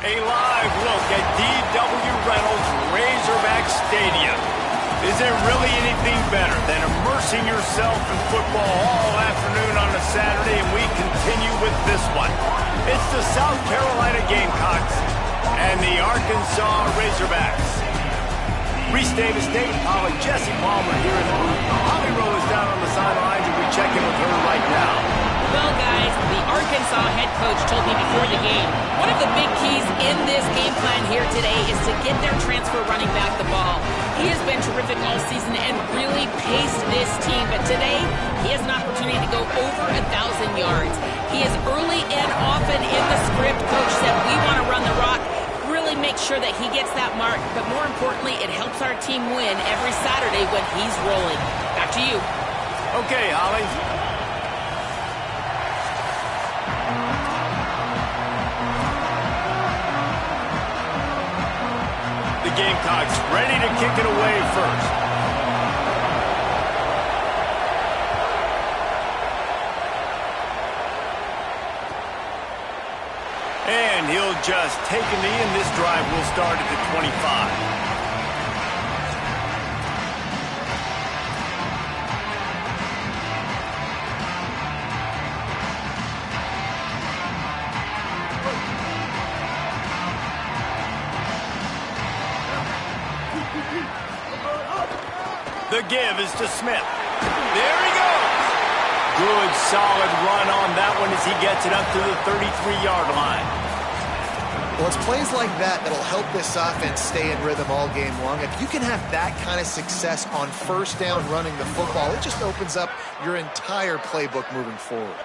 A live look at D.W. Reynolds Razorback Stadium. Is there really anything better than immersing yourself in football all afternoon on a Saturday? And we continue with this one. It's the South Carolina Gamecocks and the Arkansas Razorbacks. Reese Davis, David Pollack, Jesse Palmer here in the booth. Holly Rowe is down on the sidelines, and we check in with her right now. Well, guys, the Arkansas head coach told me before the game, one of the big keys in this game plan here today is to get their transfer running back the ball. He has been terrific all season and really paced this team, but today he has an opportunity to go over 1,000 yards. He is early and often in the script. Coach said, we want to run the rock. Really make sure that he gets that mark, but more importantly, it helps our team win every Saturday when he's rolling. Back to you. Okay, Holly. The Gamecocks ready to kick it away first. And he'll just take a knee, and this drive will start at the 25. The give is to Smith. There he goes. Good, solid run on that one as he gets it up to the 33-yard line. Well, it's plays like that that'll help this offense stay in rhythm all game long. If you can have that kind of success on first down running the football, it just opens up your entire playbook moving forward.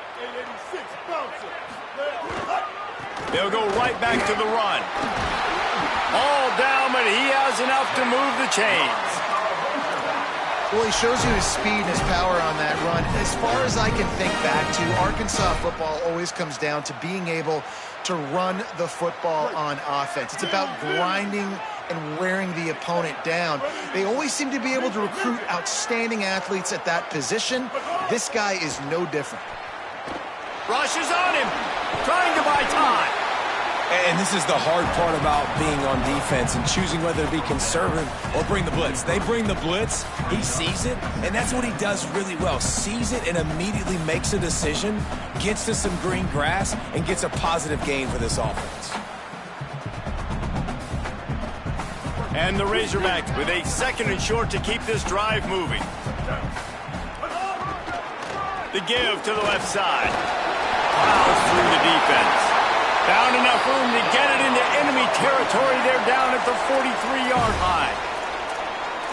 They'll go right back to the run. All down, but he has enough to move the chains. Well, he shows you his speed and his power on that run. As far as I can think back to, Arkansas football always comes down to being able to run the football on offense. It's about grinding and wearing the opponent down. They always seem to be able to recruit outstanding athletes at that position. This guy is no different. Rush is on him, trying to buy time. And this is the hard part about being on defense and choosing whether to be conservative or bring the blitz. They bring the blitz, he sees it, and that's what he does really well. Sees it and immediately makes a decision, gets to some green grass, and gets a positive gain for this offense. And the Razorbacks with a second and short to keep this drive moving. The give to the left side. Plows through the defense. Found enough room to get it into enemy territory. They're down at the 43-yard line.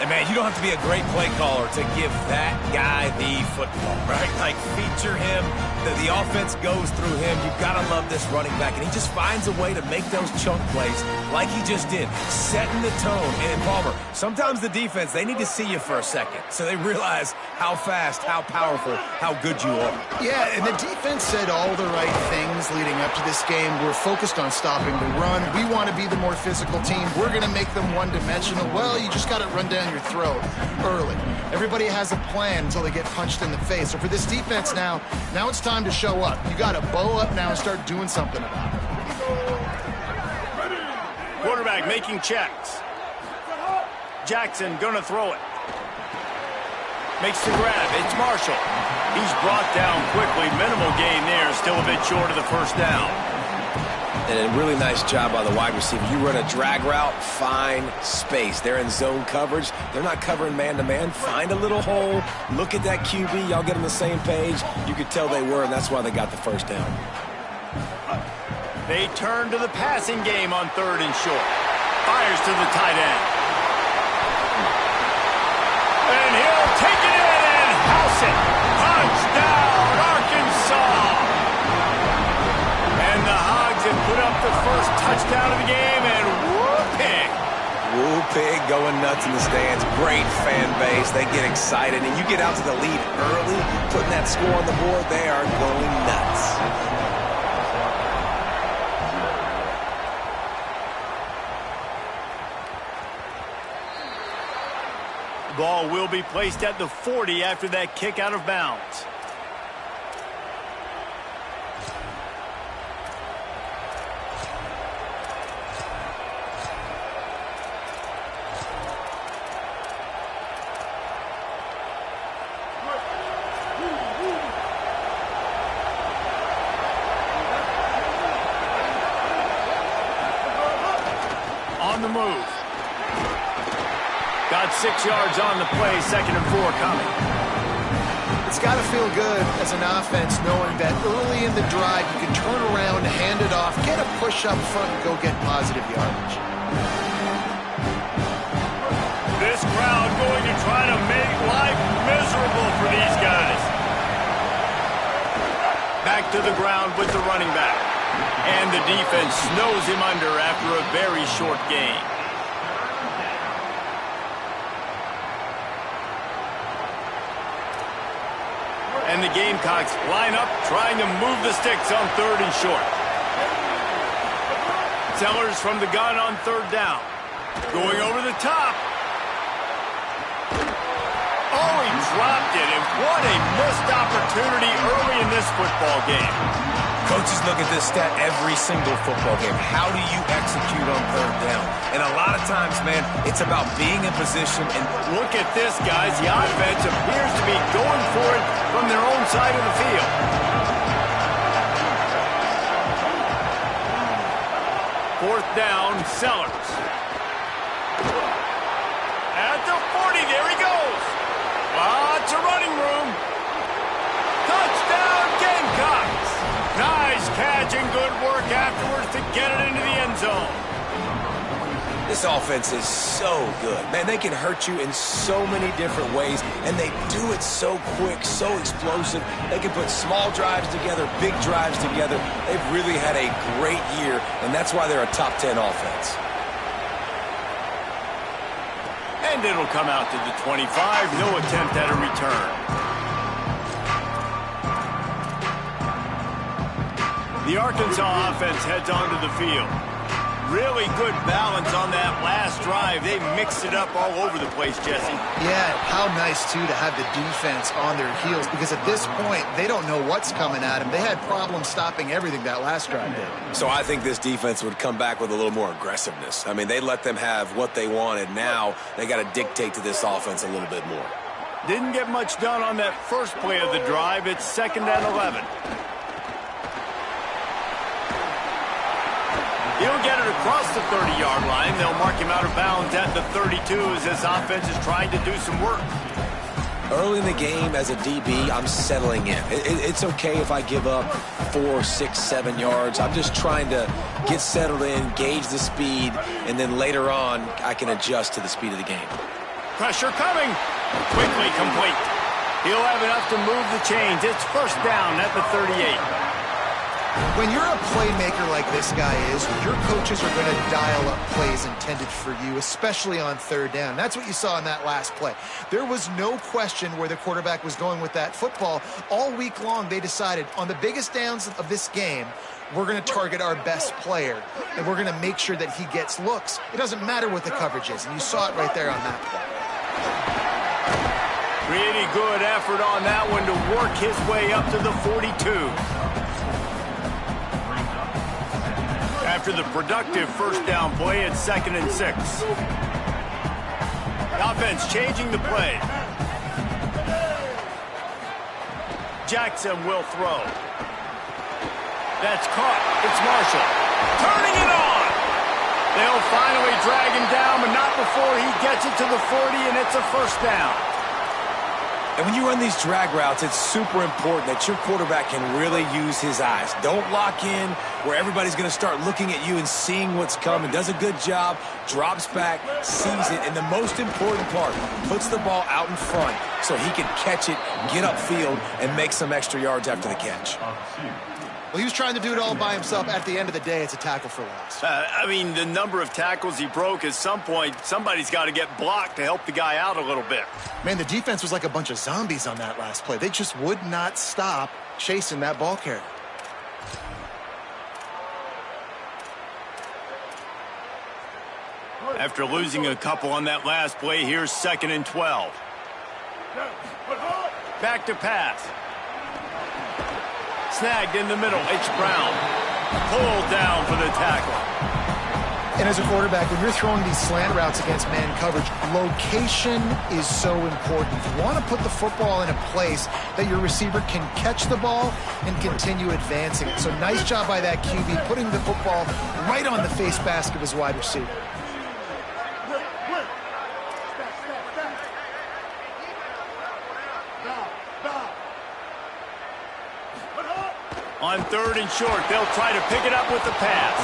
And, man, you don't have to be a great play caller to give that guy the football, right? Like, feature him. The offense goes through him. You've got to love this running back. And he just finds a way to make those chunk plays like he just did, setting the tone. And, Palmer, sometimes the defense, they need to see you for a second so they realize how fast, how powerful, how good you are. Yeah, and the defense said all the right things leading up to this game. We're focused on stopping the run. We want to be the more physical team. We're going to make them one-dimensional. Well, you just got to run down your throat early. Everybody has a plan until they get punched in the face. So for this defense now it's time to show up. You got to bow up now and start doing something about it. Quarterback making checks. Jackson gonna throw it. Makes the grab. It's Marshall. He's brought down quickly. Minimal gain there. Still a bit short of the first down. And a really nice job by the wide receiver. You run a drag route, find space. They're in zone coverage. They're not covering man-to-man. Find a little hole. Look at that QB. Y'all get on the same page. You could tell they were, and that's why they got the first down. They turn to the passing game on third and short. Fires to the tight end. And he'll take it in and house it. Touchdown, Arkansas. And the Hogs have put up the first touchdown of the game, and whoop-pig. Woo-pig going nuts in the stands. Great fan base. They get excited, and you get out to the lead early, putting that score on the board, they are going nuts. Ball will be placed at the 40 after that kick out of bounds. about 6 yards on the play, 2nd and 4 coming. It's got to feel good as an offense knowing that early in the drive you can turn around, hand it off, get a push up front, and go get positive yardage. This crowd going to try to make life miserable for these guys. Back to the ground with the running back. And the defense snows him under after a very short gain. And the Gamecocks line up, trying to move the sticks on 3rd and short. Sellers from the gun on 3rd down. Going over the top. Oh, he dropped it, and what a missed opportunity early in this football game. Coaches look at this stat every single football game. How do you execute on 3rd down? And a lot of times, man, it's about being in position. And look at this, guys. The offense appears to be going for it from their own side of the field. Fourth down, Sellers. At the 40, there he goes. Lots of running room. Touchdown, Gamecocks. Nice catch and good work afterwards to get it into the end zone. this offense is so good. Man, they can hurt you in so many different ways, and they do it so quick, so explosive. They can put small drives together, big drives together. They've really had a great year, and that's why they're a top 10 offense. And it'll come out to the 25. No attempt at a return. The Arkansas offense heads onto the field. Really good balance on that last drive. They mixed it up all over the place, Jesse. Yeah, how nice, too, to have the defense on their heels, because at this point, they don't know what's coming at them. They had problems stopping everything that last drive did. So I think this defense would come back with a little more aggressiveness. I mean, they let them have what they wanted. Now they got to dictate to this offense a little bit more. Didn't get much done on that first play of the drive. It's 2nd and 11. He'll get it across the 30-yard line. They'll mark him out of bounds at the 32 as this offense is trying to do some work. Early in the game, as a DB, I'm settling in. It's okay if I give up 4, 6, 7 yards. I'm just trying to get settled in, gauge the speed, and then later on, I can adjust to the speed of the game. Pressure coming. Quickly complete. He'll have enough to move the chains. It's first down at the 38. When you're a playmaker like this guy is, your coaches are going to dial up plays intended for you, especially on 3rd down. That's what you saw in that last play. There was no question where the quarterback was going with that football. All week long, they decided on the biggest downs of this game, we're going to target our best player, and we're going to make sure that he gets looks. It doesn't matter what the coverage is, and you saw it right there on that play. Pretty good effort on that one to work his way up to the 42. After the productive first down play, it's 2nd and 6. The offense changing the play. Jackson will throw. That's caught. It's Marshall. Turning it on. They'll finally drag him down, but not before he gets it to the 40, and it's a first down. And when you run these drag routes, it's super important that your quarterback can really use his eyes. Don't lock in where everybody's going to start looking at you and seeing what's coming. Does a good job, drops back, sees it, and the most important part, puts the ball out in front so he can catch it, get upfield, and make some extra yards after the catch. Well, he was trying to do it all by himself. At the end of the day, it's a tackle for loss. I mean, the number of tackles he broke, at some point, somebody's got to get blocked to help the guy out a little bit. Man, the defense was like a bunch of zombies on that last play. They just would not stop chasing that ball carrier. After losing a couple on that last play, here's 2nd and 12. Back to pass. Snagged in the middle. It's Brown. Pulled down for the tackle. And as a quarterback, when you're throwing these slant routes against man coverage, location is so important. You want to put the football in a place that your receiver can catch the ball and continue advancing it. So nice job by that QB, putting the football right on the face mask of his wide receiver. On 3rd and short, they'll try to pick it up with the pass.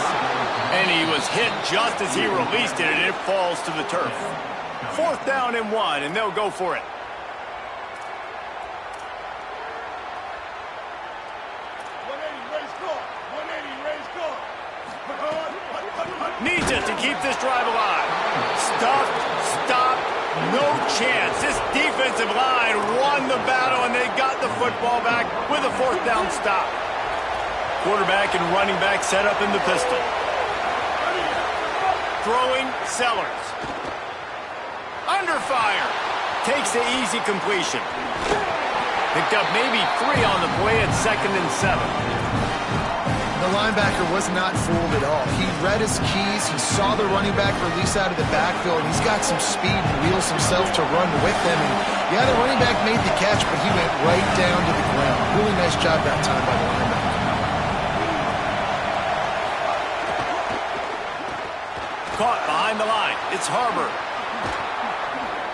And he was hit just as he released it, and it falls to the turf. 4th down and 1, and they'll go for it. Needs it to keep this drive alive. Stuffed, stopped, no chance. This defensive line won the battle, and they got the football back with a 4th down stop. Quarterback and running back set up in the pistol. Throwing, Sellers. Under fire. Takes the easy completion. Picked up maybe 3 on the play at 2nd and 7. The linebacker was not fooled at all. He read his keys. He saw the running back release out of the backfield, and he's got some speed and wheels himself to run with them. And yeah, the running back made the catch, but he went right down to the ground. Really nice job that time by the linebacker. Caught behind the line. It's Harbor.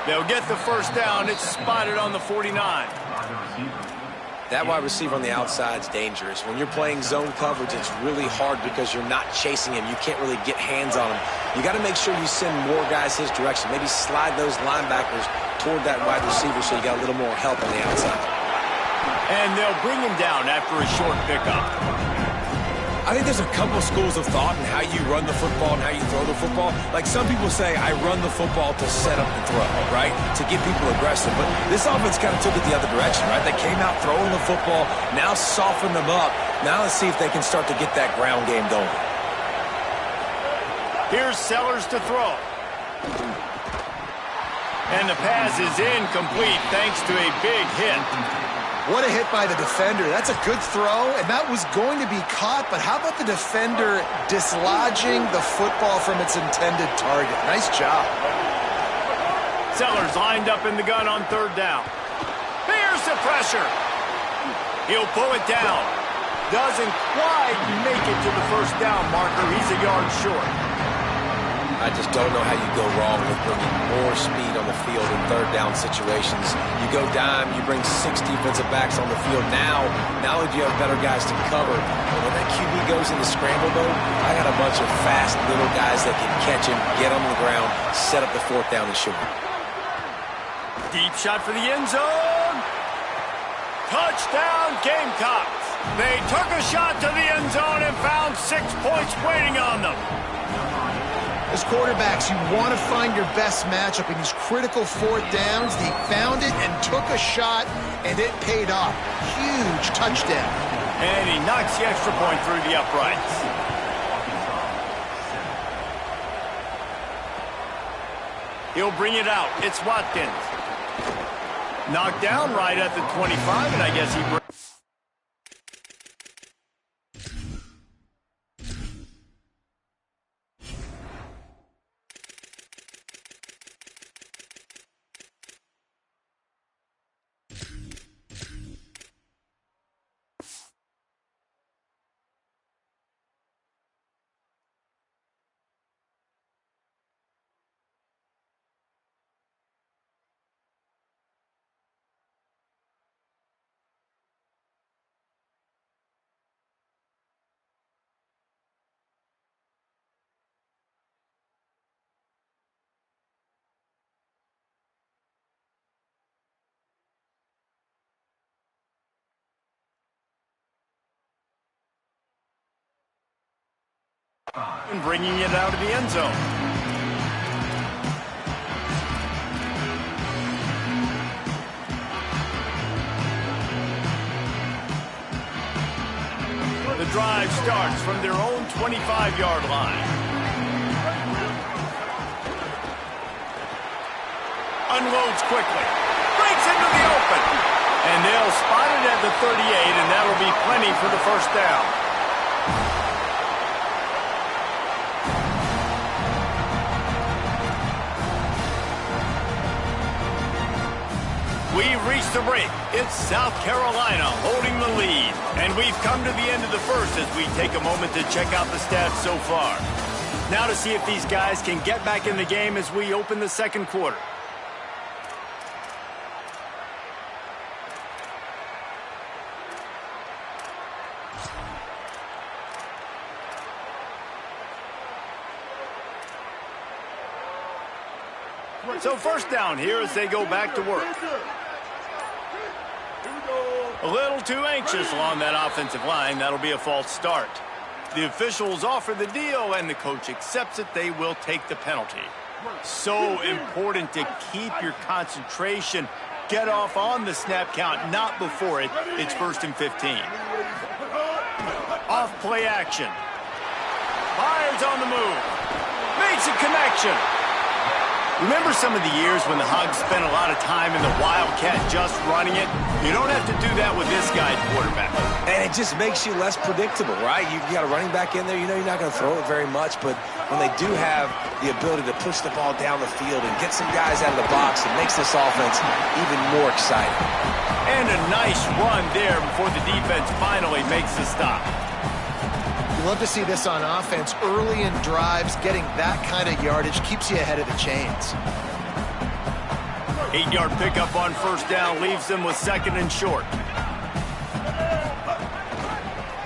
They'll get the 1st down. It's spotted on the 49. That wide receiver on the outside is dangerous. When you're playing zone coverage, it's really hard because you're not chasing him. You can't really get hands on him. You got to make sure you send more guys his direction. Maybe slide those linebackers toward that wide receiver so you got a little more help on the outside. And they'll bring him down after a short pickup. I think there's a couple schools of thought in how you run the football and how you throw the football. Like some people say, I run the football to set up the throw, right? To get people aggressive. But this offense kind of took it the other direction, right? They came out throwing the football, now soften them up. Now let's see if they can start to get that ground game going. Here's Sellers to throw. And the pass is incomplete thanks to a big hit. What a hit by the defender. That's a good throw, and that was going to be caught, but how about the defender dislodging the football from its intended target? Nice job. Sellers lined up in the gun on 3rd down. Here's the pressure. He'll pull it down. Doesn't quite make it to the 1st down marker. He's a yard short. I just don't know how you go wrong with bringing more speed on the field in 3rd down situations. You go dime, you bring 6 defensive backs on the field. Now that you have better guys to cover, but when that QB goes into scramble mode, I got a bunch of fast little guys that can catch him, get on the ground, set up the 4th down and short. Deep shot for the end zone. Touchdown, Gamecocks. They took a shot to the end zone and found 6 points waiting on them. As quarterbacks, you want to find your best matchup in these critical 4th downs. They found it and took a shot, and it paid off. Huge touchdown. And he knocks the extra point through the uprights. He'll bring it out. It's Watkins. Knocked down right at the 25, and I guess he brings... and bringing it out of the end zone. The drive starts from their own 25-yard line. Unloads quickly. Breaks into the open. And they'll spot it at the 38, and that'll be plenty for the 1st down. We've reached the break. It's South Carolina holding the lead. And we've come to the end of the 1st as we take a moment to check out the stats so far. Now to see if these guys can get back in the game as we open the 2nd quarter. So first down here as they go back to work. A little too anxious along that offensive line. That'll be a false start. The officials offer the deal, and the coach accepts it. They will take the penalty. So important to keep your concentration. Get off on the snap count, not before it. It's 1st and 15. Off play action. Fires on the move. Makes a connection. Remember some of the years when the Hogs spent a lot of time in the Wildcat just running it? You don't have to do that with this guy at quarterback. And it just makes you less predictable, right? You got a running back in there. You know you're not going to throw it very much, but when they do have the ability to push the ball down the field and get some guys out of the box, it makes this offense even more exciting. And a nice run there before the defense finally makes the stop. You love to see this on offense. Early in drives, getting that kind of yardage keeps you ahead of the chains. 8-yard pickup on first down leaves them with 2nd and short.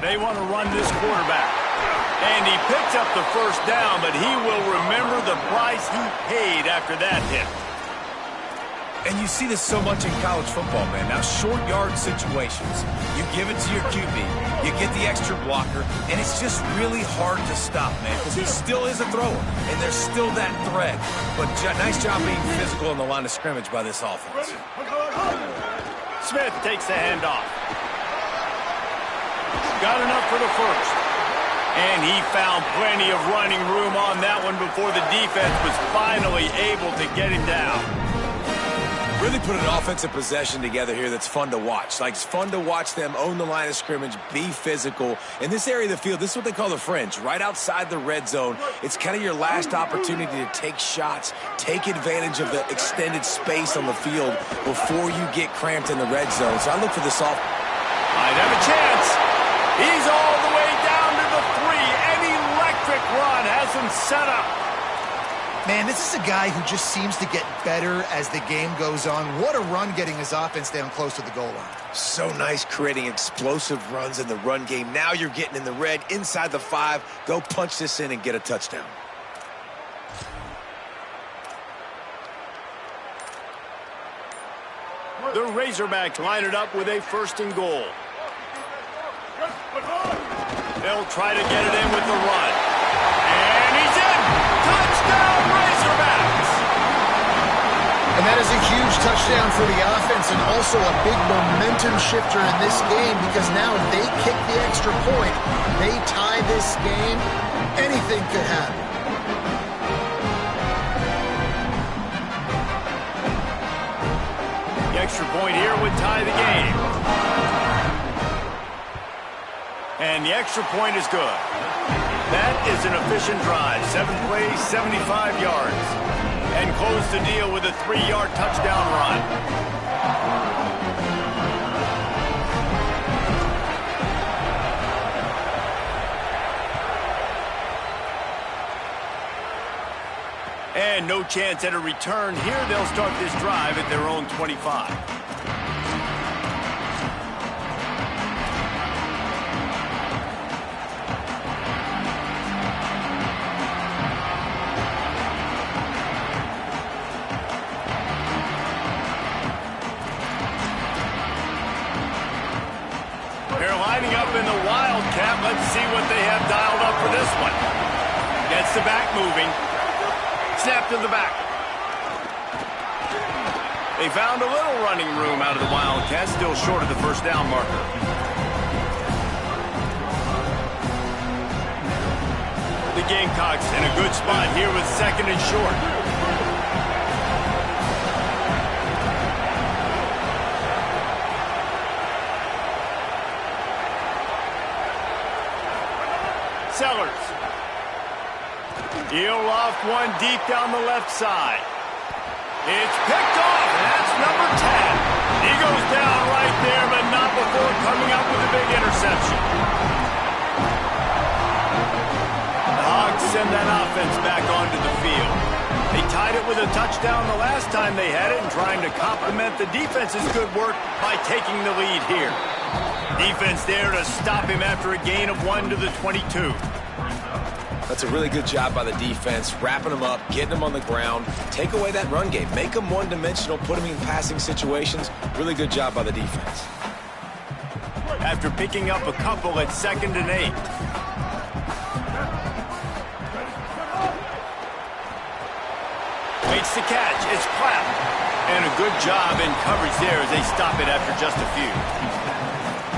They want to run this quarterback. And he picks up the first down, but he will remember the price he paid after that hit. And you see this so much in college football, man. Now, short yard situations, you give it to your QB, you get the extra blocker, and it's just really hard to stop, man, because he still is a thrower, and there's still that threat. But nice job being physical in the line of scrimmage by this offense. Smith takes the handoff. Got enough for the first. And he found plenty of running room on that one before the defense was finally able to get him down. Really put an offensive possession together here that's fun to watch. Like, it's fun to watch them own the line of scrimmage, be physical. In this area of the field, this is what they call the fringe, right outside the red zone. It's kind of your last opportunity to take shots, take advantage of the extended space on the field before you get cramped in the red zone. So I look for this off. Might have a chance. He's all the way down to the 3. An electric run has him set up. Man, this is a guy who just seems to get better as the game goes on. What a run getting his offense down close to the goal line. So nice creating explosive runs in the run game. Now you're getting in the red, inside the 5. Go punch this in and get a touchdown. The Razorbacks line it up with a 1st and goal. They'll try to get it in with the run. And he's in! Touchdown, Razorbacks! And that is a huge touchdown for the offense and also a big momentum shifter in this game because now if they kick the extra point, they tie this game, anything could happen. The extra point here would tie the game. And the extra point is good. That is an efficient drive. 7 plays, 75 yards. And close the deal with a 3-yard touchdown run. And no chance at a return here. They'll start this drive at their own 25. In the Wildcat, let's see what they have dialed up for this one. Gets the back moving. Snap to the back. They found a little running room out of the Wildcat, still short of the first down marker. The Gamecocks in a good spot here with 2nd and short. Sellers. He'll loft one deep down the left side. It's picked off, and that's number 10. He goes down right there, but not before coming up with a big interception. The Hogs send that offense back onto the field. They tied it with a touchdown the last time they had it and trying to complement the defense's good work by taking the lead here. Defense there to stop him after a gain of 1 to the 22. That's a really good job by the defense, wrapping them up, getting them on the ground, take away that run game, make them one-dimensional, put them in passing situations. Really good job by the defense. After picking up a couple at 2nd and 8. Makes the catch. It's Clapp. And a good job in coverage there as they stop it after just a few.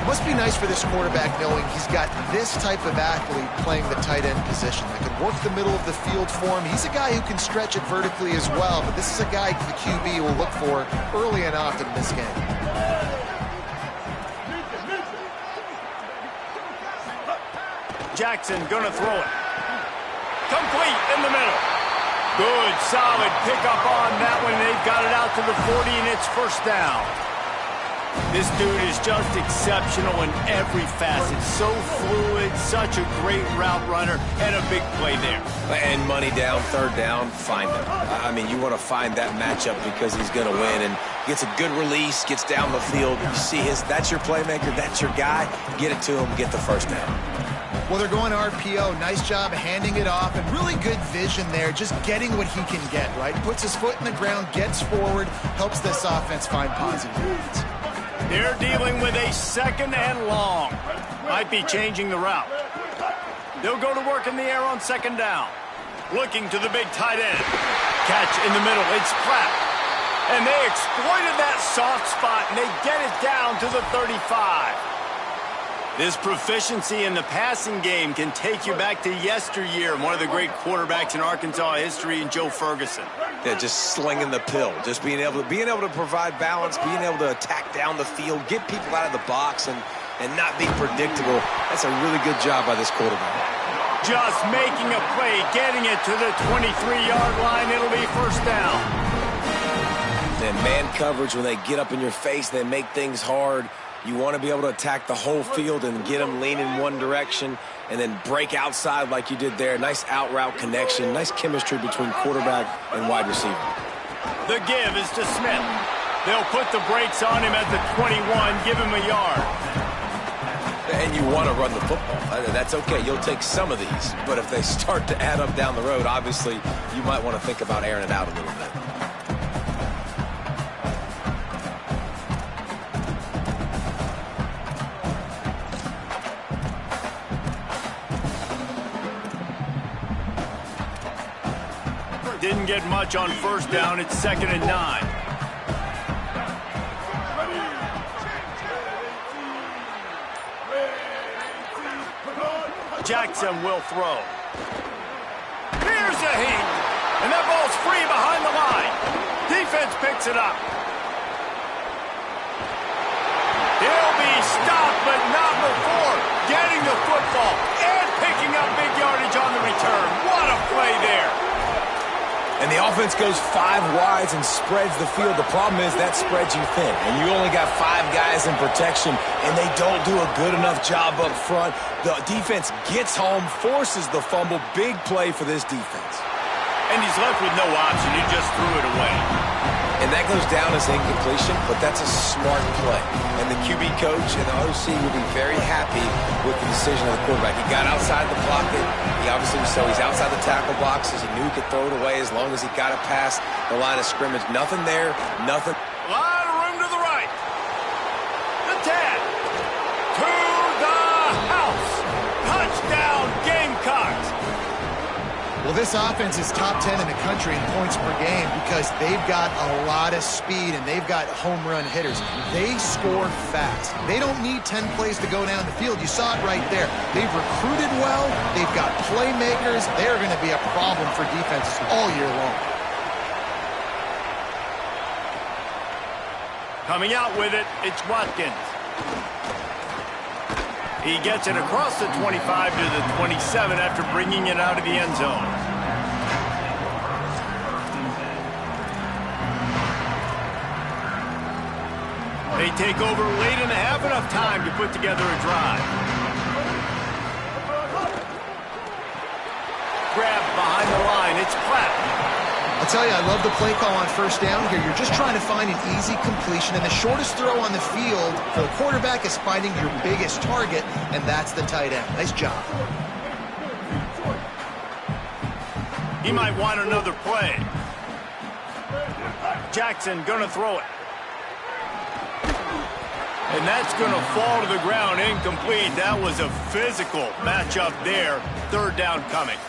It must be nice for this quarterback knowing he's got this type of athlete playing the tight end position that can work the middle of the field for him. He's a guy who can stretch it vertically as well, but this is a guy the QB will look for early and often in this game. Jackson gonna throw it. Complete in the middle. Good, solid pickup on that one. They've got it out to the 40, and it's first down. This dude is just exceptional in every facet. So fluid, such a great route runner, and a big play there. And money down, 3rd down, find him. I mean, you want to find that matchup because he's going to win, and gets a good release, gets down the field. You see that's your playmaker, that's your guy. Get it to him, get the first down. Well, they're going RPO. Nice job handing it off, and really good vision there, just getting what he can get, right? Puts his foot in the ground, gets forward, helps this offense find positive leads. They're dealing with a 2nd and long. Might be changing the route. They'll go to work in the air on 2nd down. Looking to the big tight end. Catch in the middle. It's Clapp. And they exploited that soft spot, and they get it down to the 35. This proficiency in the passing game can take you back to yesteryear. One of the great quarterbacks in Arkansas history, in Joe Ferguson. Yeah, just slinging the pill, just being able to provide balance, being able to attack down the field, get people out of the box, and not be predictable. That's a really good job by this quarterback. Just making a play, getting it to the 23-yard line. It'll be first down. And man coverage, when they get up in your face, they make things hard. You want to be able to attack the whole field and get them leaning one direction and then break outside like you did there. Nice out route connection, nice chemistry between quarterback and wide receiver. The give is to Smith. They'll put the brakes on him at the 21, give him a yard. And you want to run the football. That's okay. You'll take some of these. But if they start to add up down the road, obviously you might want to think about airing it out a little bit. Didn't get much on first down. It's 2nd and 9. Jackson will throw. Here's a heat. And that ball's free behind the line. Defense picks it up. He'll be stopped, but not before getting the football and picking up big yardage on the return. What a play there. And the offense goes 5 wides and spreads the field. The problem is that spreads you thin. And you only got 5 guys in protection, and they don't do a good enough job up front. The defense gets home, forces the fumble. Big play for this defense. And he's left with no option. He just threw it away. And that goes down as incompletion, but that's a smart play. And the QB coach and the OC will be very happy with the decision of the quarterback. He got outside the pocket. He obviously, so he's outside the tackle boxes. He knew he could throw it away as long as he got it past the line of scrimmage. Nothing there, nothing. A lot of room to the right. The 10. To the house. Touchdown, Gamecocks. Well, this offense is top 10 in the country in points per game because they've got a lot of speed and they've got home run hitters. They score fast. They don't need 10 plays to go down the field. You saw it right there. They've recruited well. They've got playmakers. They're going to be a problem for defenses all year long. Coming out with it, it's Watkins. He gets it across the 25 to the 27 after bringing it out of the end zone. They take over late in the half, enough time to put together a drive. Grab behind the line, it's Clapp. I'll tell you, I love the play call on first down here. You're just trying to find an easy completion, and the shortest throw on the field for the quarterback is finding your biggest target, and that's the tight end. Nice job. He might want another play. Jackson gonna throw it. And that's going to fall to the ground, incomplete. That was a physical matchup there. Third down coming.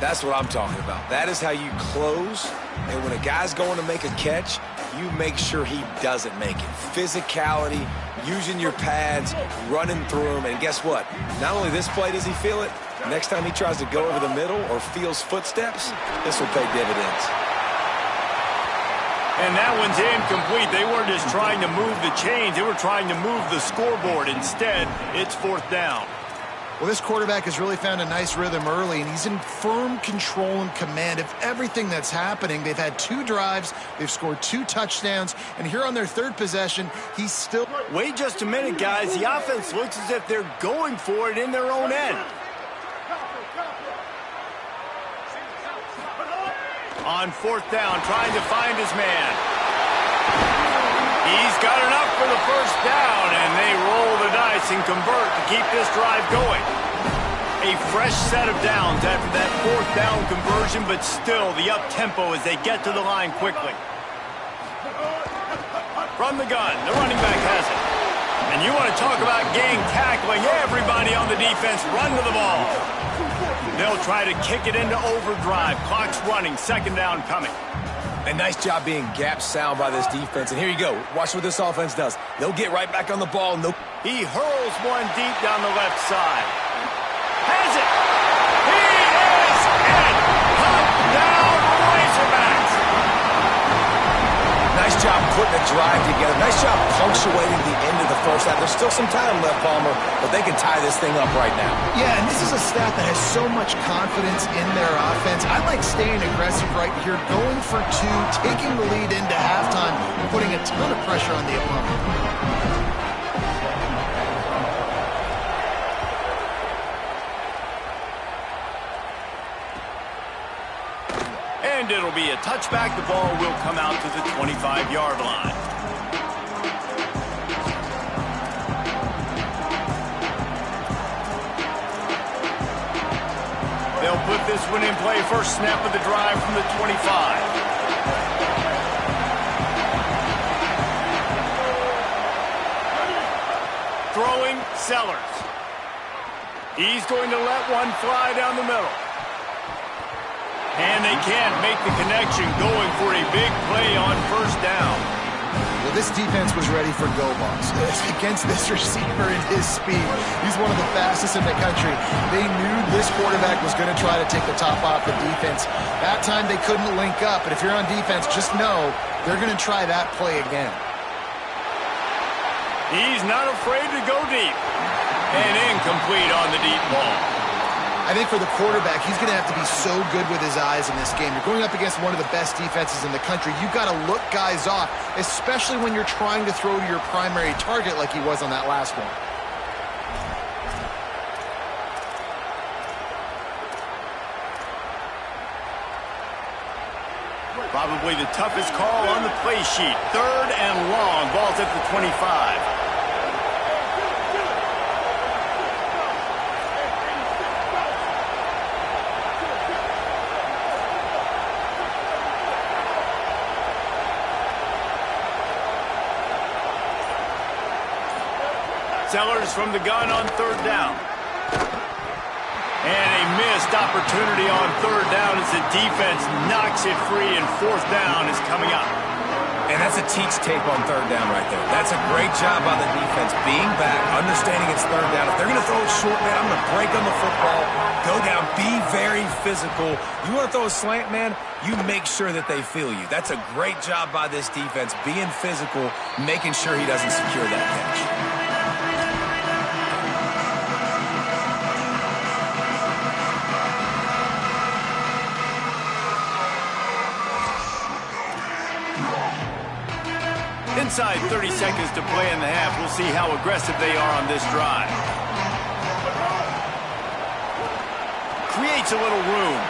That's what I'm talking about. That is how you close. And when a guy's going to make a catch, you make sure he doesn't make it. Physicality, using your pads, running through them. And guess what? Not only this play does he feel it, next time he tries to go over the middle or feels footsteps, this will pay dividends. And that one's incomplete. They weren't just trying to move the chains. They were trying to move the scoreboard. Instead, it's fourth down. Well, this quarterback has really found a nice rhythm early, and he's in firm control and command of everything that's happening. They've had 2 drives. They've scored 2 touchdowns. And here on their third possession, he's still... Wait just a minute, guys. The offense looks as if they're going for it in their own end. On fourth down, trying to find his man. He's got enough for the first down, and they roll the dice and convert to keep this drive going. A fresh set of downs after that fourth down conversion, but still the up-tempo as they get to the line quickly. From the gun, the running back has it. And you want to talk about gang tackling. Everybody on the defense run to the ball. They'll try to kick it into overdrive. Clock's running. Second down coming. A nice job being gap sound by this defense. And here you go. Watch what this offense does. They'll get right back on the ball. He hurls one deep down the left side. Has it. He is in. Touchdown, Razorbacks. Nice job putting a drive together. Nice job punctuating the end of the first half. There's still some time left, Palmer, but they can tie this thing up right now. Yeah, and this is a staff that has so much confidence in their offense. I like staying aggressive right here, going for 2, taking the lead into halftime, and putting a ton of pressure on the opponent. And it'll be a touchback. The ball will come out to the 25-yard line. They'll put this one in play. First snap of the drive from the 25. Throwing Sellers. He's going to let one fly down the middle. And they can't make the connection, going for a big play on first down. Well, this defense was ready for go balls. Against this receiver and his speed, he's one of the fastest in the country. They knew this quarterback was going to try to take the top off the defense. That time they couldn't link up, but if you're on defense, just know they're going to try that play again. He's not afraid to go deep. And incomplete on the deep ball. I think for the quarterback, he's going to have to be so good with his eyes in this game. You're going up against one of the best defenses in the country. You've got to look guys off, especially when you're trying to throw to your primary target like he was on that last one. Probably the toughest call on the play sheet. Third and long. Ball's at the 25. Sellers from the gun on third down. And a missed opportunity on third down as the defense knocks it free, and fourth down is coming up. And that's a teach tape on third down right there. That's a great job by the defense, being back, understanding it's third down. If they're going to throw it short, man, I'm going to break on the football, go down, be very physical. You want to throw a slant, man, you make sure that they feel you. That's a great job by this defense, being physical, making sure he doesn't secure that catch. Inside 30 seconds to play in the half. We'll see how aggressive they are on this drive. Creates a little room.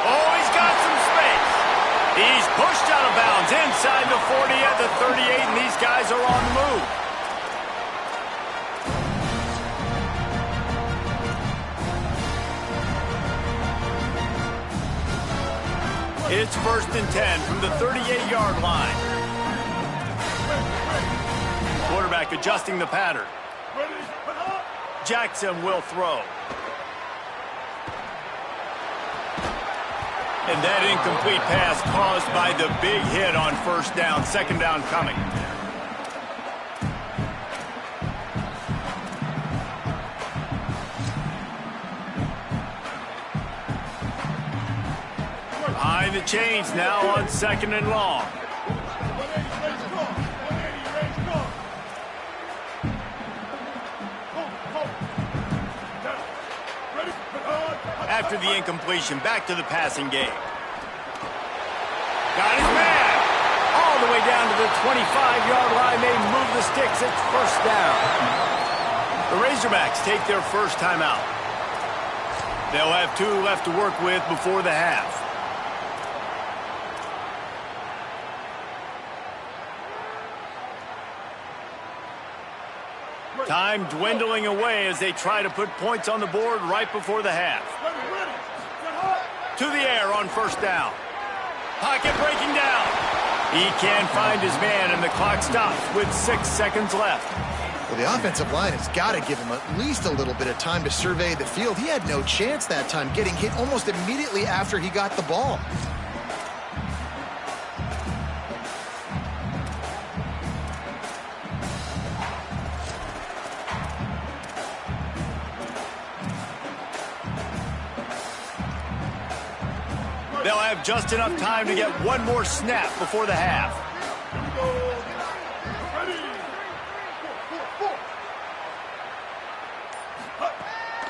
Oh, he's got some space. He's pushed out of bounds inside the 40 at the 38, and these guys are on the move. It's 1st and 10 from the 38-yard line. Quarterback adjusting the pattern. Jackson will throw. And that incomplete pass caused by the big hit on 1st down. 2nd down coming. Behind the chains now on 2nd and long. After the incompletion, back to the passing game. Got his man. All the way down to the 25-yard line. They move the sticks. It's 1st down. The Razorbacks take their first timeout. They'll have 2 left to work with before the half. Time dwindling away as they try to put points on the board right before the half. To the air on 1st down. Pocket breaking down. He can't find his man, and the clock stops with 6 seconds left. Well, the offensive line has got to give him at least a little bit of time to survey the field. He had no chance that time, getting hit almost immediately after he got the ball. They'll have just enough time to get one more snap before the half.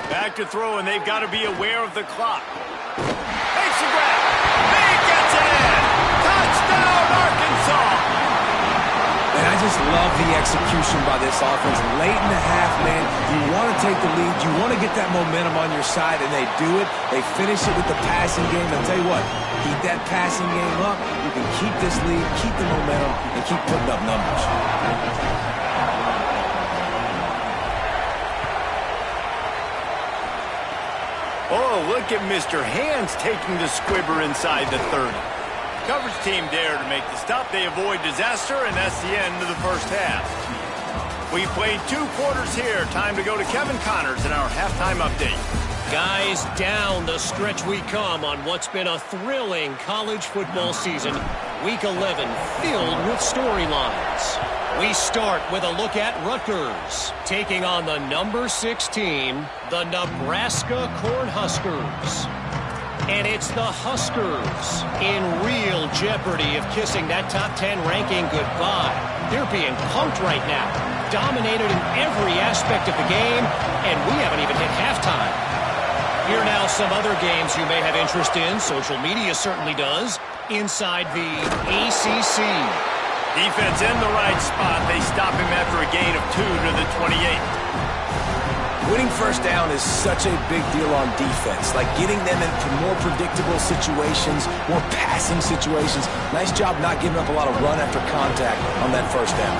Back to throw, and they've got to be aware of the clock. Makes a grab. He gets it in. Touchdown, Arkansas. And I just love the execution by this offense. Late in the half, man, you want to take the lead. You want to get that momentum on your side, and they do it. They finish it with the passing game. I'll tell you what, keep that passing game up. You can keep this lead, keep the momentum, and keep putting up numbers. Oh, look at Mr. Hands taking the squibber inside the 30. Coverage team there to make the stop. They avoid disaster, and that's the end of the first half. We played 2 quarters here. Time to go to Kevin Connors in our halftime update. Guys, down the stretch we come on what's been a thrilling college football season. Week 11 filled with storylines. We start with a look at Rutgers, taking on the number 6 team, the Nebraska Cornhuskers. And it's the Huskers in real jeopardy of kissing that top 10 ranking goodbye. They're being punked right now, dominated in every aspect of the game, and we haven't even hit halftime. Here now some other games you may have interest in. Social media certainly does. Inside the ACC. Defense in the right spot. They stop him after a gain of 2 to the 28. Winning 1st down is such a big deal on defense, like getting them into more predictable situations, more passing situations. Nice job not giving up a lot of run after contact on that 1st down.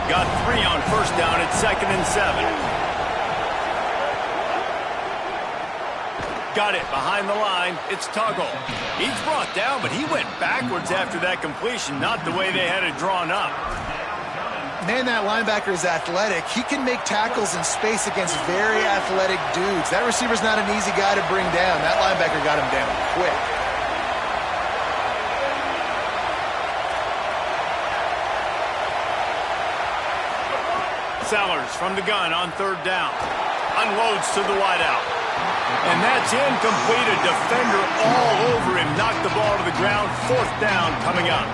Got 3 on 1st down at 2nd and 7. Got it behind the line. It's Tuggle. He's brought down, but he went backwards after that completion, not the way they had it drawn up. Man, that linebacker is athletic. He can make tackles in space against very athletic dudes. That receiver's not an easy guy to bring down. That linebacker got him down quick. Sellers from the gun on 3rd down. Unloads to the wideout. And that's incomplete. A defender all over him. Knocked the ball to the ground. 4th down coming up.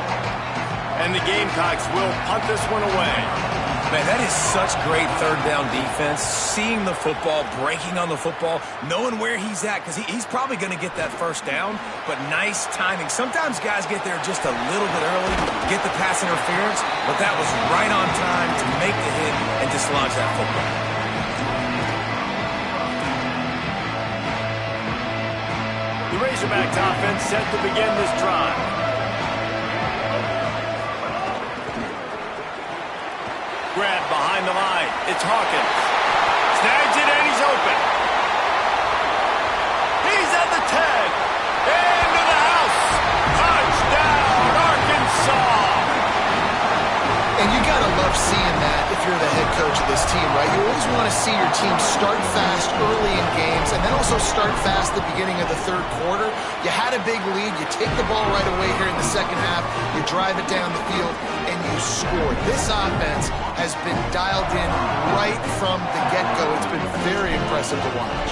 And the Gamecocks will punt this one away. Man, that is such great 3rd down defense. Seeing the football, breaking on the football, knowing where he's at, because he's probably going to get that 1st down, but nice timing. Sometimes guys get there just a little bit early, get the pass interference, but that was right on time to make the hit and dislodge that football. The Razorbacks offense set to begin this drive. Grab behind the line. It's Hawkins. Snags it and he's open. He's at the 10. Into the house. coach of this team, right? You always want to see your team start fast early in games and then also start fast at the beginning of the third quarter. You had a big lead. You take the ball right away here in the second half. You drive it down the field, and you score. This offense has been dialed in right from the get-go. It's been very impressive to watch.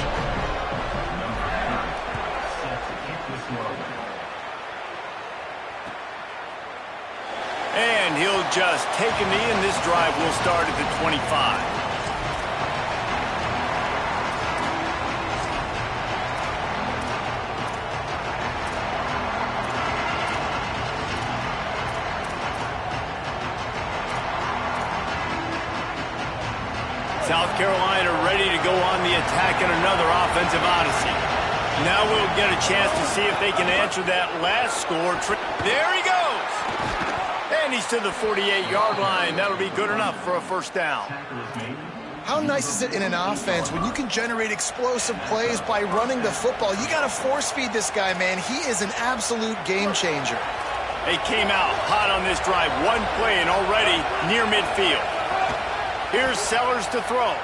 And he'll just take a knee, and this drive will start at the 25. South Carolina ready to go on the attack in another offensive odyssey. Now we'll get a chance to see if they can answer that last score. There he goes! And he's to the 48-yard line. That'll be good enough for a first down. How nice is it in an offense when you can generate explosive plays by running the football? You got to force-feed this guy, man. He is an absolute game changer. They came out hot on this drive. One play and already near midfield. Here's Sellers to throw.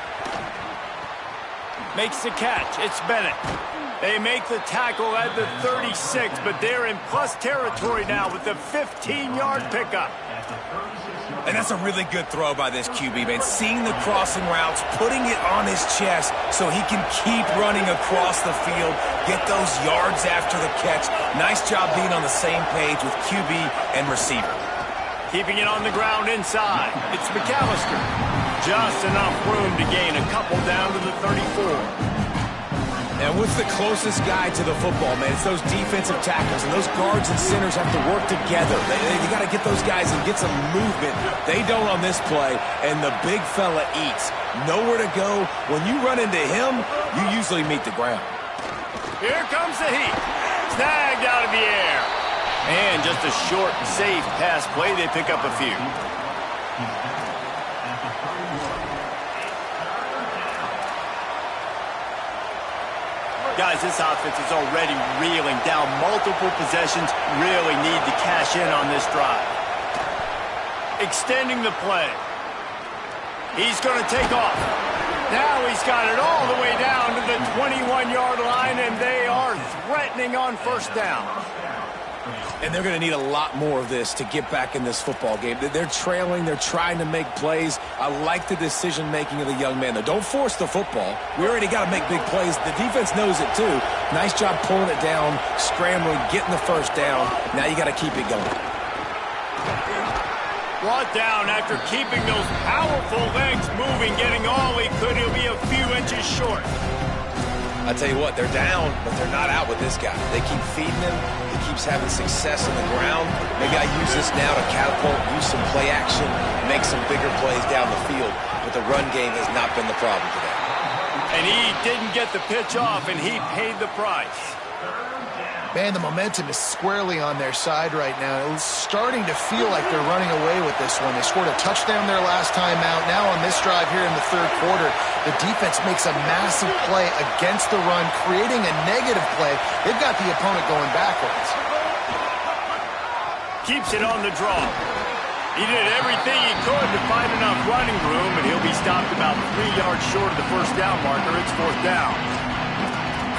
Makes the catch. It's Bennett. They make the tackle at the 36, but they're in plus territory now with the 15-yard pickup. And that's a really good throw by this QB, man. Seeing the crossing routes, putting it on his chest so he can keep running across the field, get those yards after the catch. Nice job being on the same page with QB and receiver. Keeping it on the ground inside. It's McAllister. Just enough room to gain a couple down to the 34. And what's the closest guy to the football, man? It's those defensive tackles, and those guards and centers have to work together. You got to get those guys and get some movement. They don't on this play, and the big fella eats. Nowhere to go. When you run into him, you usually meet the ground. Here comes the heat. Snagged out of the air. And just a short, safe pass play. They pick up a few. Guys, this offense is already reeling down multiple possessions. Really need to cash in on this drive. Extending the play. He's going to take off. Now he's got it all the way down to the 21-yard line, and they are threatening on first down. And they're going to need a lot more of this to get back in this football game. They're trailing. They're trying to make plays. I like the decision-making of the young man, though. Don't force the football. We already got to make big plays. The defense knows it, too. Nice job pulling it down, scrambling, getting the first down. Now you got to keep it going. Brought down after keeping those powerful legs moving, getting all he could. He'll be a few inches short. I tell you what, they're down, but they're not out with this guy. They keep feeding him. He keeps having success on the ground. Maybe I use this now to catapult, use some play action, make some bigger plays down the field. But the run game has not been the problem today. And he didn't get the pitch off, and he paid the price. Man, the momentum is squarely on their side right now. It's starting to feel like they're running away with this one. They scored a touchdown their last time out. Now on this drive here in the third quarter, the defense makes a massive play against the run, creating a negative play. They've got the opponent going backwards. Keeps it on the draw. He did everything he could to find enough running room, and he'll be stopped about 3 yards short of the first down marker. It's fourth down.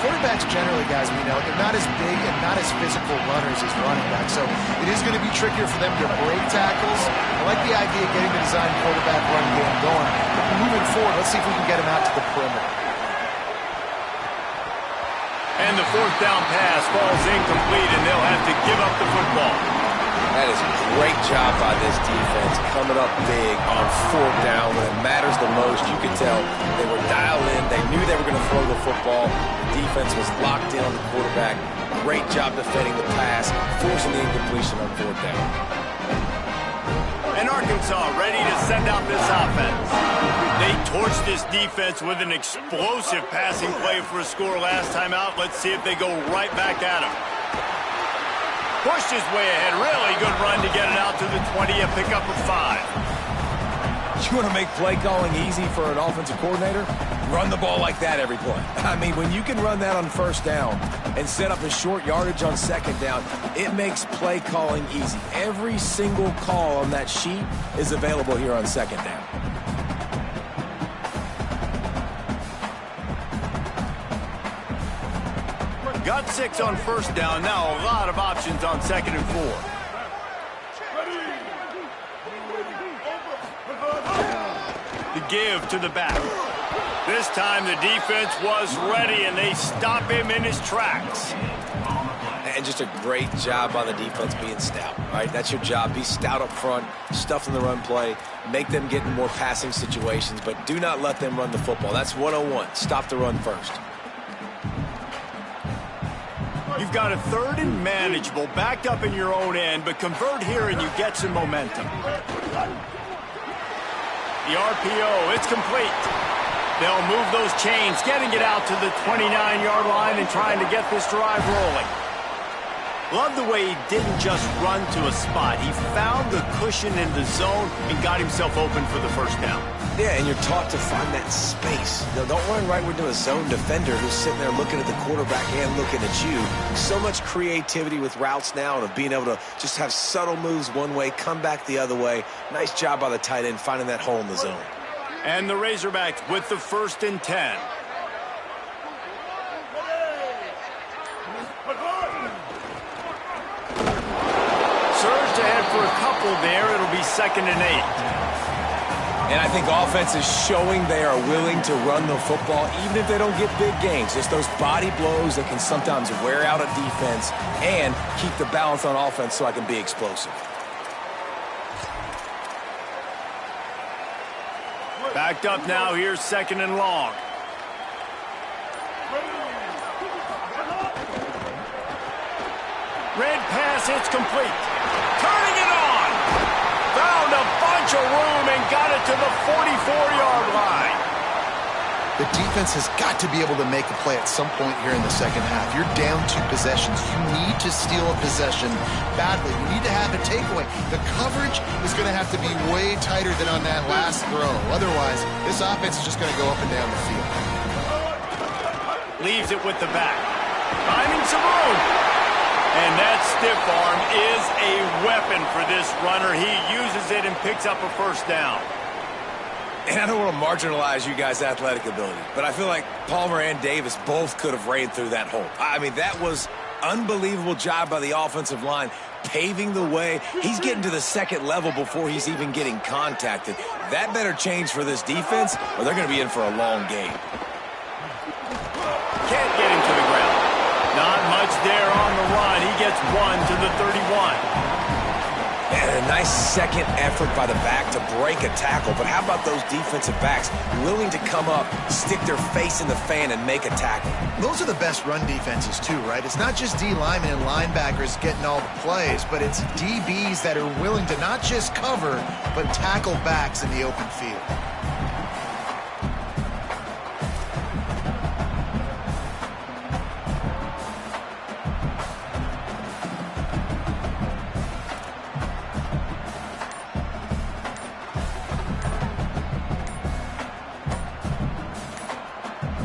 Quarterbacks generally, guys, we know, they're not as big and not as physical runners as running backs, so it is going to be trickier for them to break tackles. I like the idea of getting the design quarterback run game going. But moving forward, let's see if we can get him out to the perimeter. And the fourth down pass falls incomplete, and they'll have to give up the football. That is a great job by this defense, coming up big on fourth down when it matters the most. You could tell they were dialed in. They knew they were going to throw the football. The defense was locked in on the quarterback. Great job defending the pass, forcing the incompletion on fourth down. And Arkansas ready to send out this offense. They torched this defense with an explosive passing play for a score last time out. Let's see if they go right back at him. Pushed his way ahead. Really good run to get it out to the 20, a pickup of 5. You want to make play calling easy for an offensive coordinator? Run the ball like that every play. I mean, when you can run that on first down and set up a short yardage on second down, it makes play calling easy. Every single call on that sheet is available here on second down. Got 6 on first down. Now a lot of options on 2nd and 4. The give to the back. This time the defense was ready, and they stop him in his tracks. And just a great job by the defense being stout. All right, that's your job. Be stout up front, stuff in the run play, make them get in more passing situations, but do not let them run the football. That's 101. Stop the run first. You've got a 3rd and manageable, backed up in your own end, but convert here and you get some momentum. The RPO, it's complete. They'll move those chains, getting it out to the 29-yard line and trying to get this drive rolling. Love the way he didn't just run to a spot. He found the cushion in the zone and got himself open for the first down. Yeah, and you're taught to find that space. Now, don't run right into a zone defender who's sitting there looking at the quarterback and looking at you. So much creativity with routes now and of being able to just have subtle moves one way, come back the other way. Nice job by the tight end finding that hole in the zone. And the Razorbacks with the 1st and 10. Surged ahead for a couple there. It'll be 2nd and 8. And I think offense is showing they are willing to run the football, even if they don't get big gains. Just those body blows that can sometimes wear out a defense and keep the balance on offense so I can be explosive. Backed up now. Here's 2nd and long. Red pass, it's complete. Turning it on. Found a bunch of room and got it to the 44-yard line. The defense has got to be able to make a play at some point here in the second half. You're down 2 possessions. You need to steal a possession badly. You need to have a takeaway. The coverage is going to have to be way tighter than on that last throw. Otherwise, this offense is just going to go up and down the field. Leaves it with the back. Finding some room. And that stiff arm is a weapon for this runner. He uses it and picks up a first down. And I don't want to marginalize you guys' athletic ability, but I feel like Palmer and Davis both could have ran through that hole. I mean, that was unbelievable job by the offensive line, paving the way. He's getting to the 2nd level before he's even getting contacted. That better change for this defense, or they're going to be in for a long game. Can't get him to the ground. Not much there on the run. He gets 1 to the 31. And a nice second effort by the back to break a tackle. But how about those defensive backs willing to come up, stick their face in the fan, and make a tackle? Those are the best run defenses too, right? It's not just D linemen and linebackers getting all the plays, but it's DBs that are willing to not just cover, but tackle backs in the open field.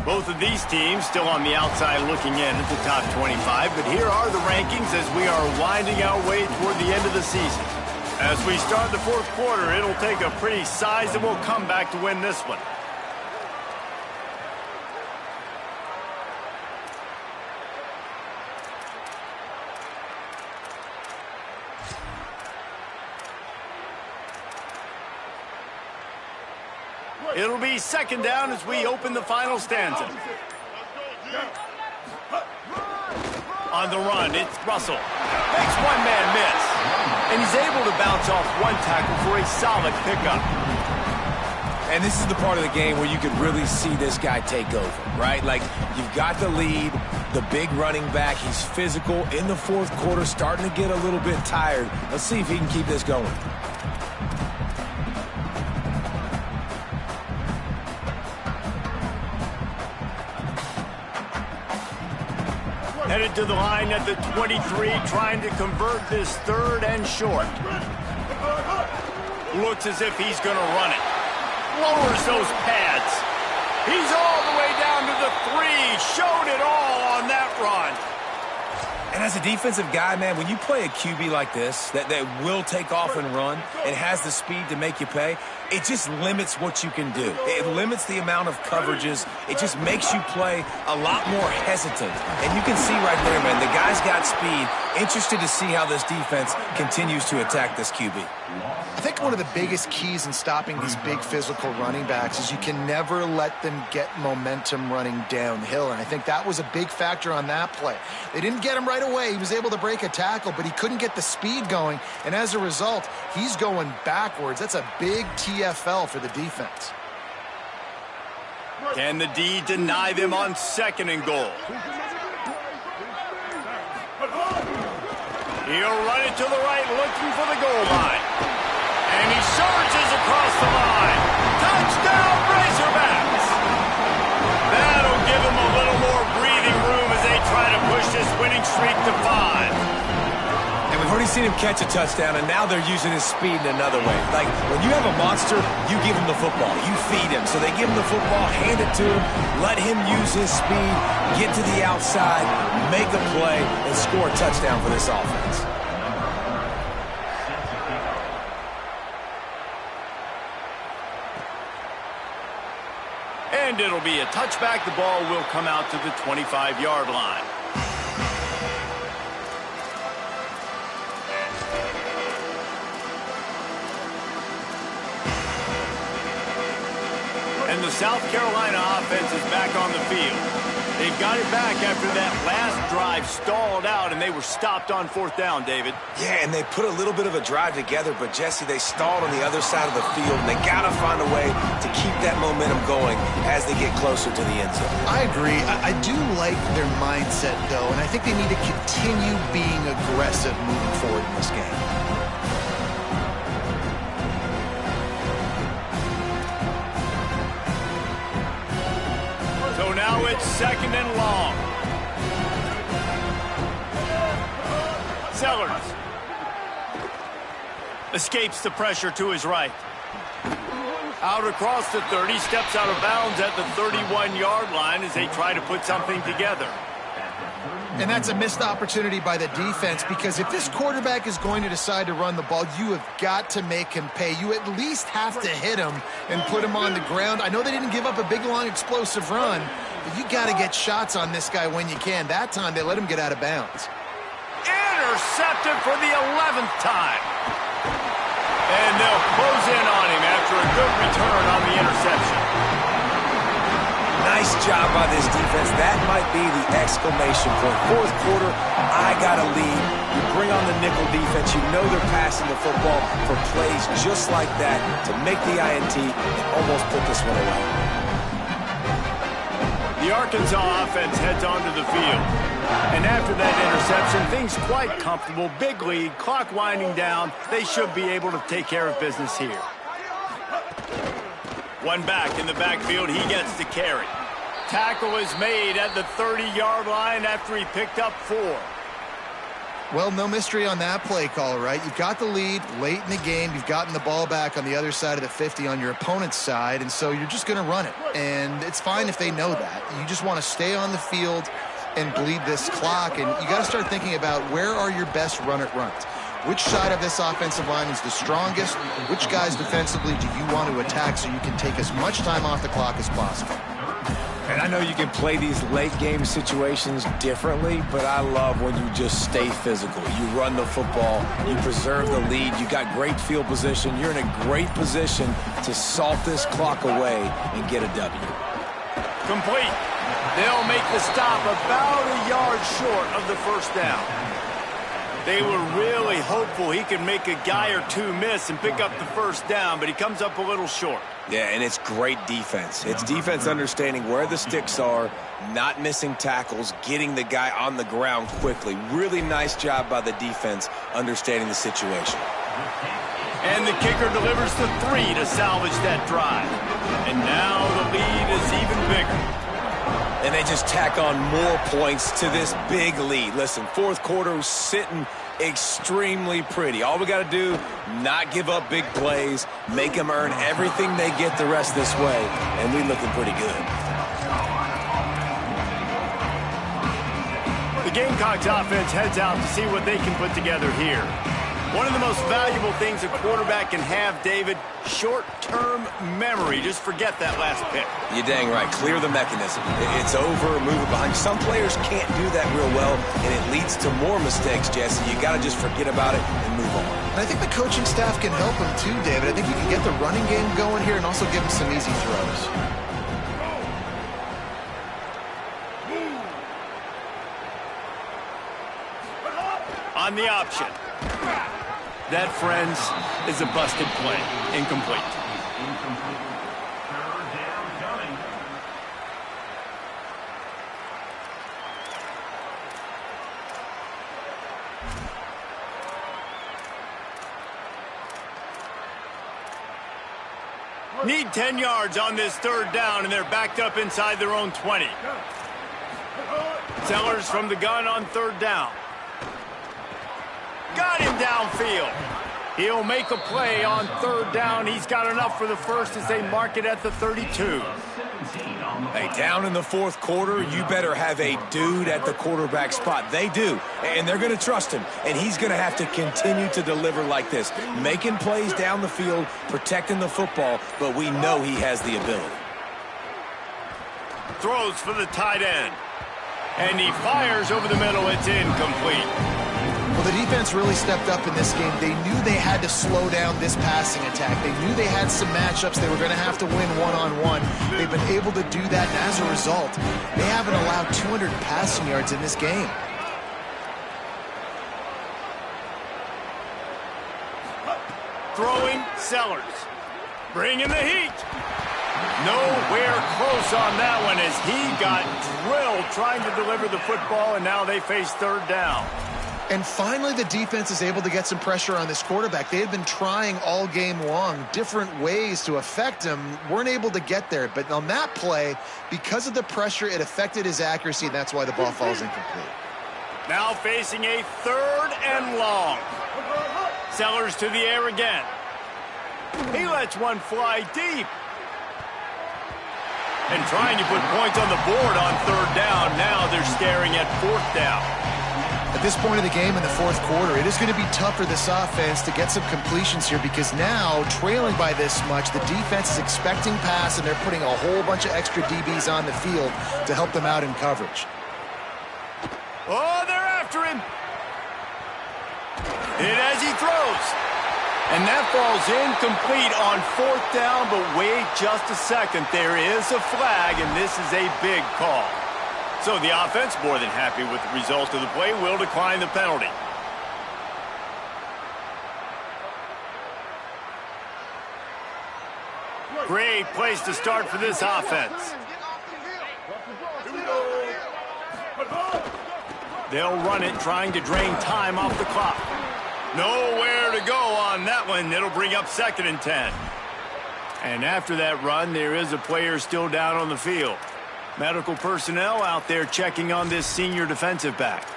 Both of these teams still on the outside looking in at the top 25, but here are the rankings as we are winding our way toward the end of the season. As we start the 4th quarter, it'll take a pretty sizable comeback to win this one. It'll be 2nd down as we open the final stanza. On the run, it's Russell. Makes one man miss. And he's able to bounce off one tackle for a solid pickup. And this is the part of the game where you could really see this guy take over, right? Like, you've got the lead, the big running back. He's physical in the 4th quarter, starting to get a little bit tired. Let's see if he can keep this going. Headed to the line at the 23, trying to convert this 3rd and short. Looks as if he's going to run it. Lowers those pads. He's all the way down to the 3. Showed it all on that run. And as a defensive guy, man, when you play a QB like this that will take off and run and has the speed to make you pay, it just limits what you can do. It limits the amount of coverages. It just makes you play a lot more hesitant. And you can see right there, man, the guy's got speed. Interested to see how this defense continues to attack this QB. I think one of the biggest keys in stopping these big physical running backs is you can never let them get momentum running downhill. And I think that was a big factor on that play. They didn't get him right away. He was able to break a tackle, but he couldn't get the speed going. And as a result, he's going backwards. That's a big TFL for the defense. Can the D deny them on 2nd and goal? He'll run it to the right, looking for the goal line. And he surges across the line. Touchdown, Razorbacks! That'll give him a little more breathing room as they try to push this winning streak to 5. And we've already seen him catch a touchdown, and now they're using his speed in another way. Like, when you have a monster, you give him the football. You feed him. So they give him the football, hand it to him, let him use his speed, get to the outside, make a play, and score a touchdown for this offense. And it'll be a touchback. The ball will come out to the 25-yard line. And the South Carolina offense is back on the field. They've got it back after that last drive stalled out, and they were stopped on 4th down, David. Yeah, and they put a little bit of a drive together, but, Jesse, they stalled on the other side of the field, and they got to find a way to keep that momentum going as they get closer to the end zone. I agree. I do like their mindset, though, and I think they need to continue being aggressive moving forward in this game. So now it's 2nd and long. Sellers escapes the pressure to his right. Out across the 30, steps out of bounds at the 31-yard line as they try to put something together. And that's a missed opportunity by the defense, because if this quarterback is going to decide to run the ball, you have got to make him pay. You at least have to hit him and put him on the ground. I know they didn't give up a big, long, explosive run, but you got to get shots on this guy when you can. That time, they let him get out of bounds. Intercepted for the 11th time. And they'll close in on him after a good return on the interception. Nice job by this defense. That might be the exclamation point. 4th quarter, I got a lead. You bring on the nickel defense. You know they're passing the football for plays just like that to make the INT and almost put this one away. The Arkansas offense heads onto the field. And after that interception, things quite comfortable. Big lead, clock winding down. They should be able to take care of business here. One back in the backfield, he gets the carry. Tackle is made at the 30-yard line after he picked up 4. Well, no mystery on that play call, right? You've got the lead late in the game. You've gotten the ball back on the other side of the 50 on your opponent's side, and so you're just going to run it. And it's fine if they know that. You just want to stay on the field and bleed this clock, and you got to start thinking about where are your best run-it-runs. Which side of this offensive line is the strongest? Which guys defensively do you want to attack so you can take as much time off the clock as possible? And I know you can play these late-game situations differently, but I love when you just stay physical. You run the football, you preserve the lead, you got great field position, you're in a great position to salt this clock away and get a W. Complete. They'll make the stop about a yard short of the 1st down. They were really hopeful he could make a guy or two miss and pick up the 1st down, but he comes up a little short. Yeah, and it's great defense. It's defense understanding where the sticks are, not missing tackles, getting the guy on the ground quickly. Really nice job by the defense understanding the situation. And the kicker delivers the 3 to salvage that drive. And now the lead is even bigger. And they just tack on more points to this big lead. Listen, 4th quarter sitting extremely pretty. All we got to do, not give up big plays, make them earn everything they get the rest this way, and we're looking pretty good. The Gamecocks offense heads out to see what they can put together here. One of the most valuable things a quarterback can have, David, short-term memory. Just forget that last pick. You're dang right. Clear the mechanism. It's over, move it behind. Some players can't do that real well, and it leads to more mistakes, Jesse. You got to just forget about it and move on. And I think the coaching staff can help him too, David. I think you can get the running game going here and also give him some easy throws. On the option. That, friends, is a busted play. Incomplete. Need 10 yards on this third down, and they're backed up inside their own 20. Sellers from the gun on third down. Got him downfield. He'll make a play on third down. He's got enough for the first as they mark it at the 32. Hey, down in the fourth quarter, you better have a dude at the quarterback spot. They do, and they're going to trust him, and he's going to have to continue to deliver like this, making plays down the field, protecting the football, but we know he has the ability. Throws for the tight end, and he fires over the middle. It's incomplete. Well, the defense really stepped up in this game. They knew they had to slow down this passing attack. They knew they had some matchups they were going to have to win one-on-one. They've been able to do that, and as a result, they haven't allowed 200 passing yards in this game. Throwing, Sellers. Bringing the heat. Nowhere close on that one as he got drilled trying to deliver the football, and now they face third down. And finally, the defense is able to get some pressure on this quarterback. They had been trying all game long different ways to affect him, weren't able to get there. But on that play, because of the pressure, it affected his accuracy, and that's why the ball falls incomplete. Now facing a third and long. Sellers to the air again. He lets one fly deep. And trying to put points on the board on third down. Now they're staring at fourth down. At this point of the game in the fourth quarter, it is going to be tough for this offense to get some completions here because now, trailing by this much, the defense is expecting pass, and they're putting a whole bunch of extra DBs on the field to help them out in coverage. Oh, they're after him. And as he throws. And that falls incomplete on fourth down, but wait just a second. There is a flag, and this is a big call. So the offense, more than happy with the result of the play, will decline the penalty. Great place to start for this offense. They'll run it, trying to drain time off the clock. Nowhere to go on that one. It'll bring up 2nd and 10. And after that run, there is a player still down on the field. Medical personnel out there checking on this senior defensive back.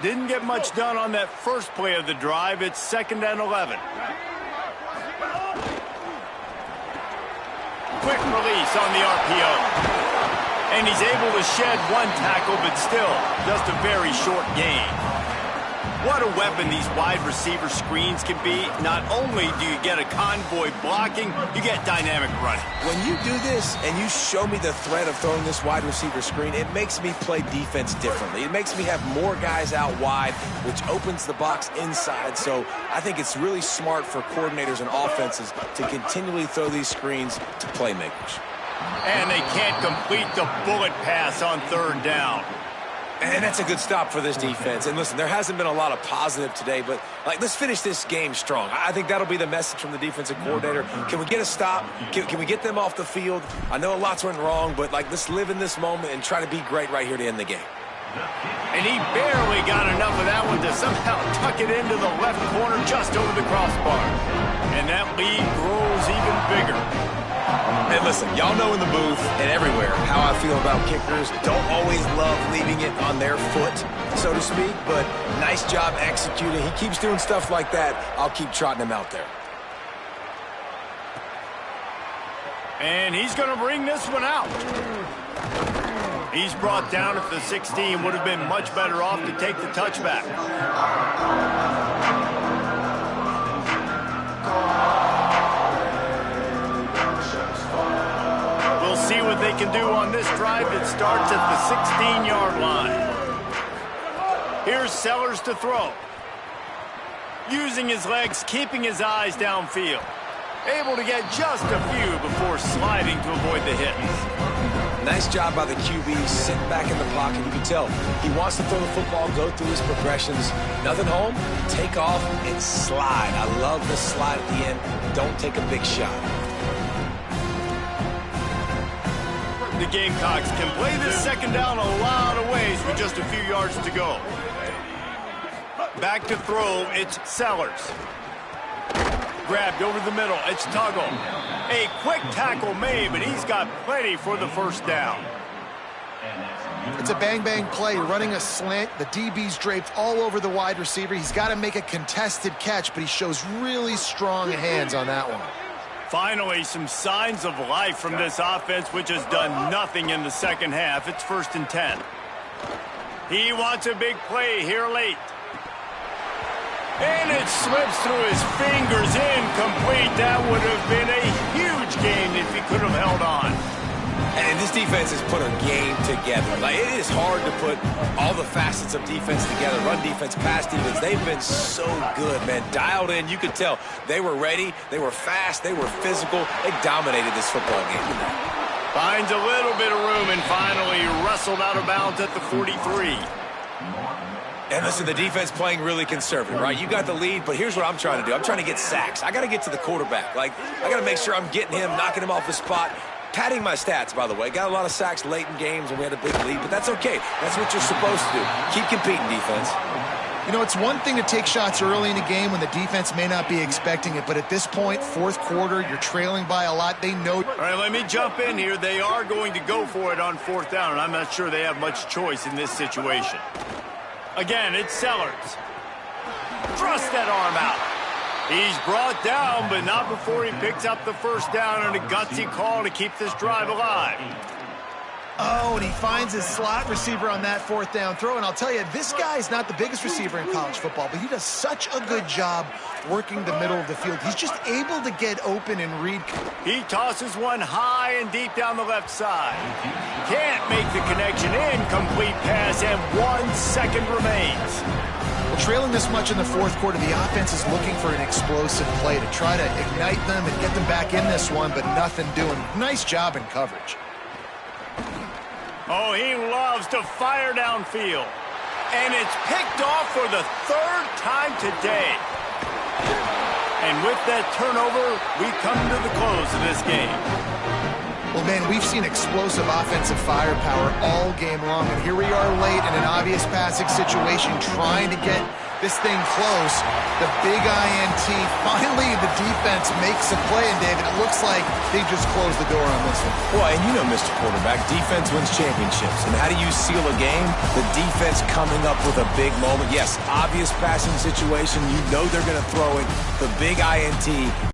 Didn't get much done on that first play of the drive. It's 2nd and 11. Quick release on the RPO. And he's able to shed one tackle, but still just a very short gain. What a weapon these wide receiver screens can be. Not only do you get a convoy blocking, you get dynamic running. When you do this and you show me the threat of throwing this wide receiver screen, it makes me play defense differently. It makes me have more guys out wide, which opens the box inside. So I think it's really smart for coordinators and offenses to continually throw these screens to playmakers. And they can't complete the bullet pass on third down. And that's a good stop for this defense. And listen, there hasn't been a lot of positive today, but let's finish this game strong. I think that'll be the message from the defensive coordinator. Can we get a stop? Can we get them off the field? I know a lot's went wrong, but let's live in this moment and try to be great right here to end the game. And he barely got enough of that one to somehow tuck it into the left corner just over the crossbar. And that lead grows even bigger. And listen, y'all know in the booth and everywhere how I feel about kickers. Don't always love leaving it on their foot, so to speak, but nice job executing. He keeps doing stuff like that. I'll keep trotting him out there. And he's going to bring this one out. He's brought down at the 16. Would have been much better off to take the touchback. We'll see what they can do on this drive that starts at the 16-yard line. Here's Sellers to throw. Using his legs, keeping his eyes downfield. Able to get just a few before sliding to avoid the hits. Nice job by the QB, sitting back in the pocket. You can tell he wants to throw the football, go through his progressions. Nothing home, take off, and slide. I love the slide at the end. Don't take a big shot. The Gamecocks can play this second down a lot of ways with just a few yards to go. Back to throw, it's Sellers. Grabbed over the middle, it's Tuggle. A quick tackle made, but he's got plenty for the first down. It's a bang-bang play, running a slant. The DB's draped all over the wide receiver. He's got to make a contested catch, but he shows really strong hands on that one. Finally, some signs of life from this offense, which has done nothing in the second half. It's 1st and 10. He wants a big play here late. And it slips through his fingers, incomplete. That would have been a huge gain if he could have held on. And this defense has put a game together. Like, it is hard to put all the facets of defense together. Run defense, pass defense. They've been so good, man. Dialed in. You could tell they were ready. They were fast. They were physical. They dominated this football game tonight. Finds a little bit of room and finally wrestled out of bounds at the 43. And listen, the defense playing really conservative, right? You got the lead, but here's what I'm trying to do. I'm trying to get sacks. I got to get to the quarterback. Like, I got to make sure I'm getting him, knocking him off the spot. Padding my stats, by the way. Got a lot of sacks late in games when we had a big lead, but that's okay. That's what you're supposed to do. Keep competing, defense. You know, it's one thing to take shots early in a game when the defense may not be expecting it, but at this point, fourth quarter, you're trailing by a lot. They know. All right, let me jump in here. They are going to go for it on 4th down, and I'm not sure they have much choice in this situation. Again, it's Sellers. Thrust that arm out. He's brought down, but not before he picks up the first down and a gutsy call to keep this drive alive. Oh, and he finds his slot receiver on that 4th down throw. And I'll tell you, this guy's not the biggest receiver in college football, but he does such a good job working the middle of the field. He's just able to get open and read. He tosses one high and deep down the left side. Can't make the connection. Incomplete pass, and 1 second remains. Well, trailing this much in the fourth quarter, the offense is looking for an explosive play to try to ignite them and get them back in this one, but nothing doing. Nice job in coverage. Oh, he loves to fire downfield. And it's picked off for the 3rd time today. And with that turnover, we come to the close of this game. Well, man, we've seen explosive offensive firepower all game long, and here we are late in an obvious passing situation trying to get this thing close. The big INT, finally the defense makes a play, and David, it looks like they just closed the door on this one. Well, and you know, Mr. Quarterback, defense wins championships. And how do you seal a game? The defense coming up with a big moment. Yes, obvious passing situation. You know they're going to throw it. The big INT